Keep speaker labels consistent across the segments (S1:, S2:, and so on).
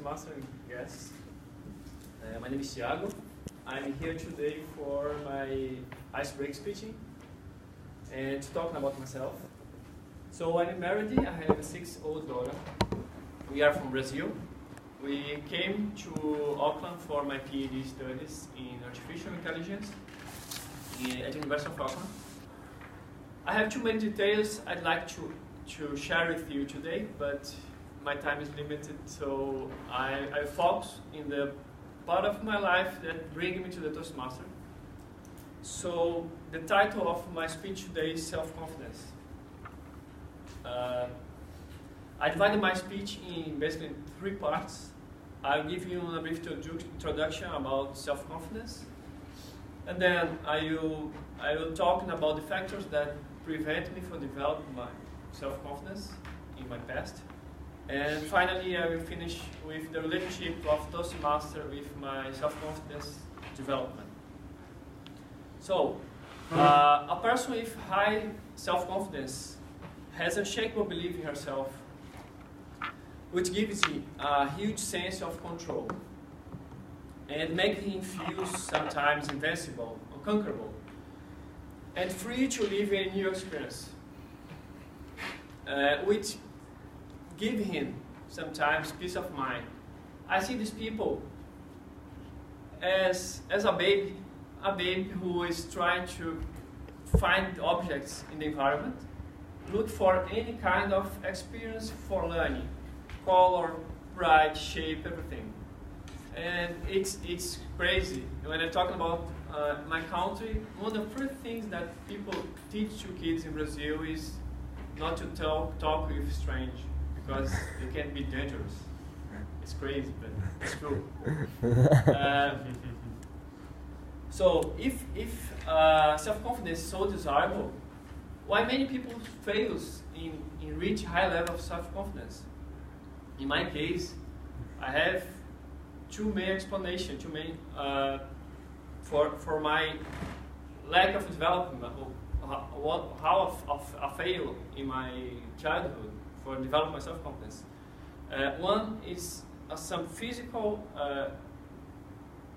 S1: Toastmaster guests. My name is Tiago. I'm here today for my Icebreaker speeching and to talk about myself. So I'm married, I have a 6-year-old daughter. We are from Brazil. We came to Auckland for my PhD studies in artificial intelligence at the University of Auckland. I have too many details I'd like to share with you today, but my time is limited, so I focus in the part of my life that brings me to the Toastmaster. So the title of my speech today is self-confidence. I divided my speech in basically 3 parts. I'll give you a brief introduction about self-confidence, and then I will talk about the factors that prevent me from developing my self-confidence in my past. And finally, I will finish with the relationship of Toastmaster with my self-confidence development. So, a person with high self-confidence has unshakable belief in herself, which gives him a huge sense of control and makes him feel sometimes invincible, unconquerable, and free to live a new experience, which give him sometimes peace of mind. I see these people as a baby who is trying to find objects in the environment, look for any kind of experience for learning, color, bright, shape, everything. And it's crazy. When I'm talking about my country, one of the first things that people teach to kids in Brazil is not to talk with strangers, because it can be dangerous. It's crazy, but it's true. So if self-confidence is so desirable, why many people fails in reach high level of self-confidence? In my case, I have two main explanations, for my lack of development, how I failed in my childhood for developing my self-confidence. One is some physical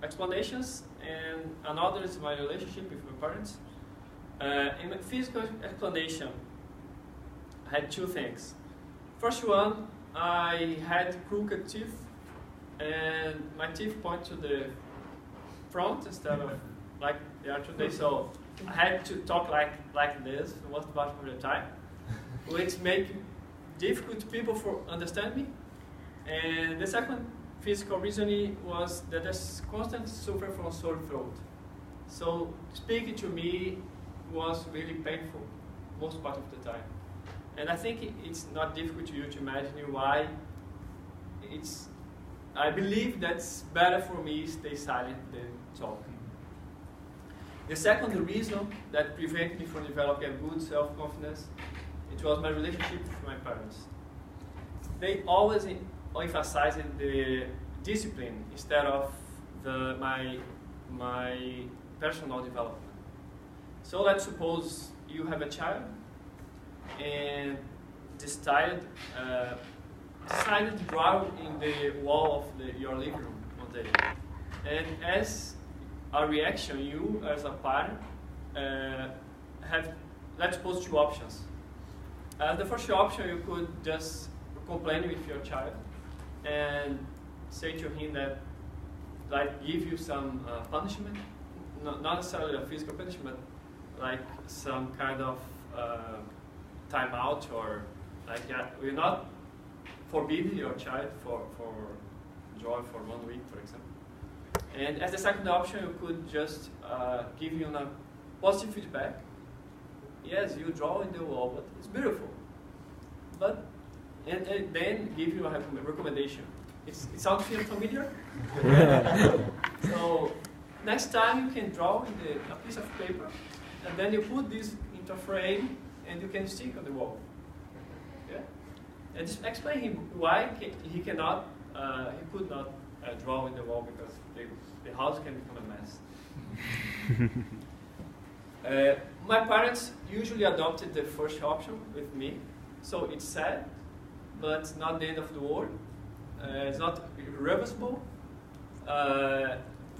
S1: explanations, and another is my relationship with my parents. In my physical explanation, I had 2 things. First one, I had crooked teeth, and my teeth point to the front instead of like they are today. So I had to talk like this most part of the time, which make difficult people for understand me. And the second physical reasoning was that there's constant suffer from sore throat. So speaking to me was really painful most part of the time. And I think it's not difficult to you to imagine why I believe that's better for me stay silent than talk. The second reason that prevented me from developing a good self-confidence, it was my relationship with my parents. They always emphasized the discipline instead of my personal development. So let's suppose you have a child and decided to draw in the wall of your living room one day. And as a reaction, you as a parent have, let's suppose, 2 options. The first option, you could just complain with your child and say to him that, like, give you some punishment, not necessarily a physical punishment, like some kind of timeout, or like, yeah, we're not forbidding your child for drawing for 1 week, for example. And as the second option, you could just give you a positive feedback. Yes, you draw in the wall, but it's beautiful. And then give you a recommendation. It sounds familiar? So next time you can draw in a piece of paper, and then you put this into a frame, and you can stick on the wall. Yeah? And just explain him why he could not draw in the wall, because the house can become a mess. My parents usually adopted the first option with me, so it's sad, but not the end of the world. it's not irreversible.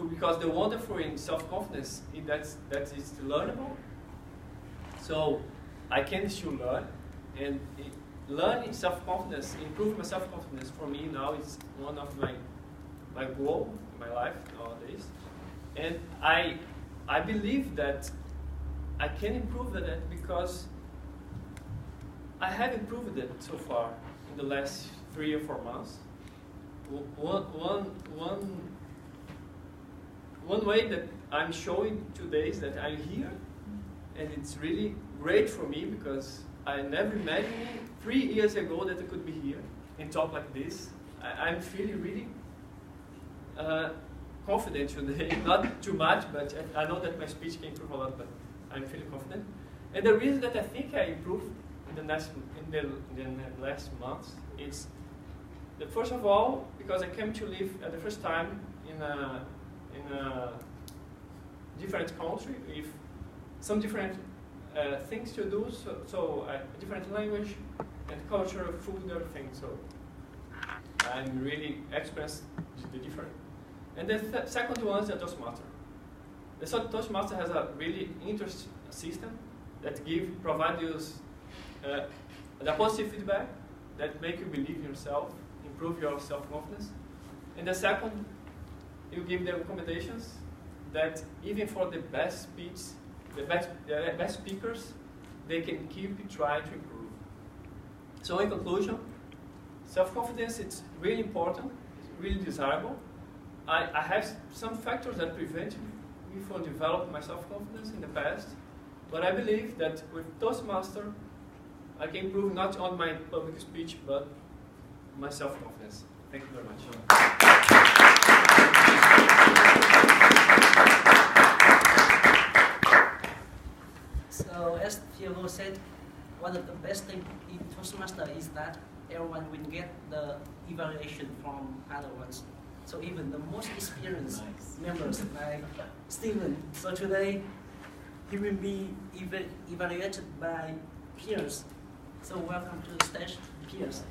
S1: Because the wonderful in self-confidence is that it's learnable. So I can still learn, and learning self-confidence, improving my self-confidence for me now is one of my goal in my life nowadays. And I believe that I can improve that because I have improved it so far in the last 3 or 4 months. One way that I'm showing today is that I'm here, and it's really great for me because I never imagined 3 years ago that I could be here and talk like this. I'm feeling really confident today, not too much, but I know that my speech can improve a lot, but I'm feeling confident. And the reason that I think I improved in the last months is that, first of all, because I came to live at the first time in a different country with some different things to do, so a different language and culture, food, other things. So I'm really experienced the different. And the second one is the Toastmaster. The Toastmaster has a really interesting system that provide you the positive feedback that make you believe in yourself, improve your self-confidence. And the second, you give them recommendations that even for the best speech, the best speakers, they can keep trying to improve. So in conclusion, self-confidence is really important, it's really desirable. I have some factors that prevented me from developing my self-confidence in the past, but I believe that with Toastmaster, I can improve not on my public speech, but my self-confidence. Thank you very much.
S2: So as Tiago said, one of the best things in Toastmaster is that everyone will get the evaluation from other ones. So even the most experienced members like Steven. So today he will be evaluated by peers. So welcome to the stage, peers.